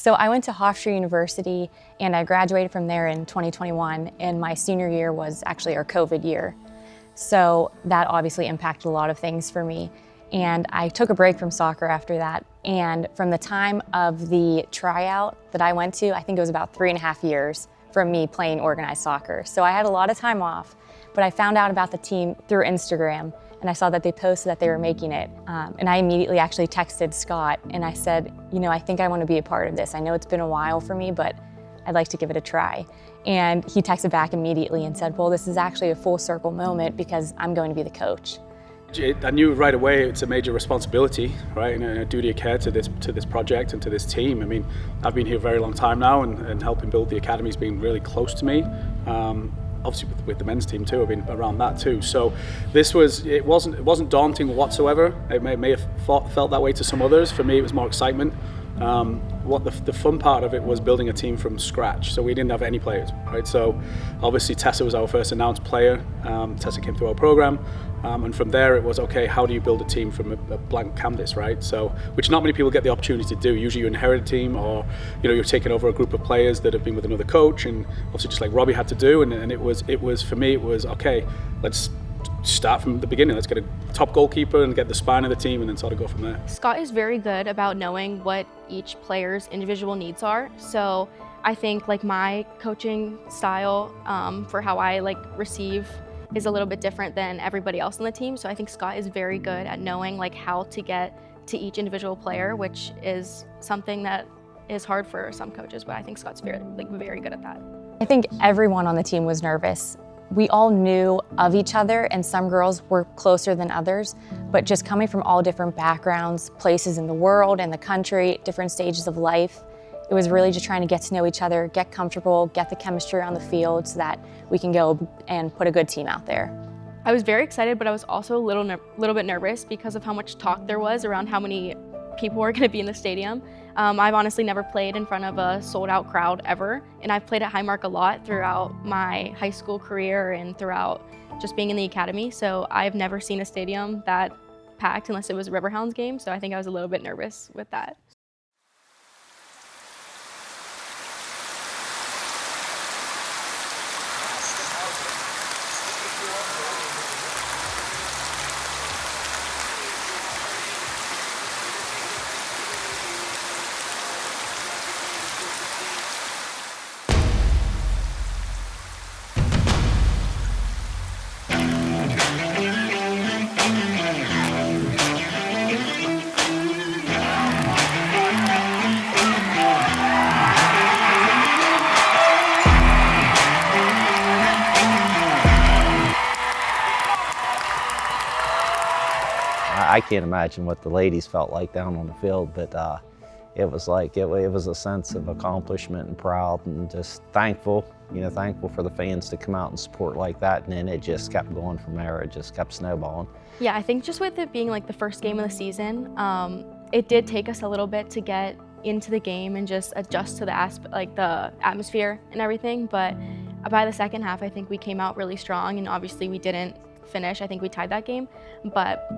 So I went to Hofstra University and I graduated from there in 2021, and my senior year was actually our COVID year. So that obviously impacted a lot of things for me. And I took a break from soccer after that. And from the time of the tryout that I went to, I think it was about 3.5 years from me playing organized soccer. So I had a lot of time off, but I found out about the team through Instagram, and I saw that they posted that they were making it. And I immediately actually texted Scott and I said, I think I want to be a part of this. I know it's been a while for me, but I'd like to give it a try. And he texted back immediately and said, well, this is actually a full circle moment because I'm going to be the coach. I knew right away it's a major responsibility, right, and a duty of care to this project and to this team. I mean, I've been here a very long time now, and helping build the academy's been really close to me. Obviously with the men's team too, I've been around that too. So it wasn't daunting whatsoever. It may have felt that way to some others. For me, it was more excitement. What the fun part of it was building a team from scratch. So we didn't have any players, right? So obviously Tessa was our first announced player. Tessa came through our program, and from there it was, okay, how do you build a team from a blank canvas, right? So, which not many people get the opportunity to do. Usually you inherit a team, or you're taking over a group of players that have been with another coach, and obviously just like Robbie had to do. And it was for me, it was okay, let's start from the beginning. Let's get a top goalkeeper and get the spine of the team, and then sort of go from there. Scott is very good about knowing what each player's individual needs are. So I think my coaching style for how I receive is a little bit different than everybody else on the team. So I think Scott is very good at knowing how to get to each individual player, which is something that is hard for some coaches, but I think Scott's very good at that. I think everyone on the team was nervous. We all knew of each other, and some girls were closer than others, but just coming from all different backgrounds, places in the world and the country, different stages of life, it was really just trying to get to know each other, get comfortable, get the chemistry on the field so that we can go and put a good team out there. I was very excited, but I was also a little bit nervous because of how much talk there was around how many people were going to be in the stadium. I've honestly never played in front of a sold-out crowd ever, and I've played at Highmark a lot throughout my high school career and throughout just being in the academy, so I've never seen a stadium that packed unless it was a Riverhounds game, so I think I was a little bit nervous with that. I can't imagine what the ladies felt like down on the field, but it was it was a sense of accomplishment and proud and just thankful, thankful for the fans to come out and support like that, and then it just kept going from there. It just kept snowballing. Yeah, I think just with it being the first game of the season, it did take us a little bit to get into the game and just adjust to the atmosphere and everything, but by the second half, I think we came out really strong, and obviously we didn't finish. I think we tied that game, but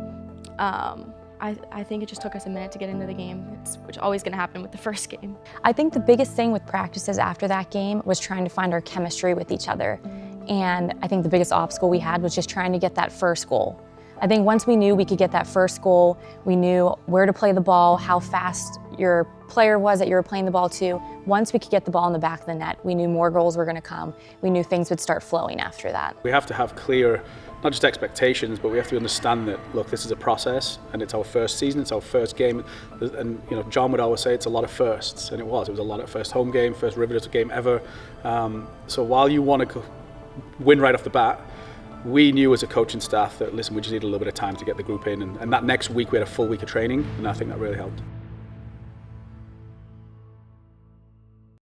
I think it just took us a minute to get into the game, which is always going to happen with the first game. I think the biggest thing with practices after that game was trying to find our chemistry with each other. And I think the biggest obstacle we had was just trying to get that first goal. I think once we knew we could get that first goal, we knew where to play the ball, how fast your player was that you were playing the ball to. Once we could get the ball in the back of the net, we knew more goals were going to come. We knew things would start flowing after that. We have to have clear, not just expectations, but we have to understand that, look, this is a process, and it's our first season, it's our first game, and John would always say it's a lot of firsts, and it was a lot of first home game, first Riveters game ever. So while you want to win right off the bat, we knew as a coaching staff that, listen, we just need a little bit of time to get the group in, and that next week we had a full week of training, and I think that really helped.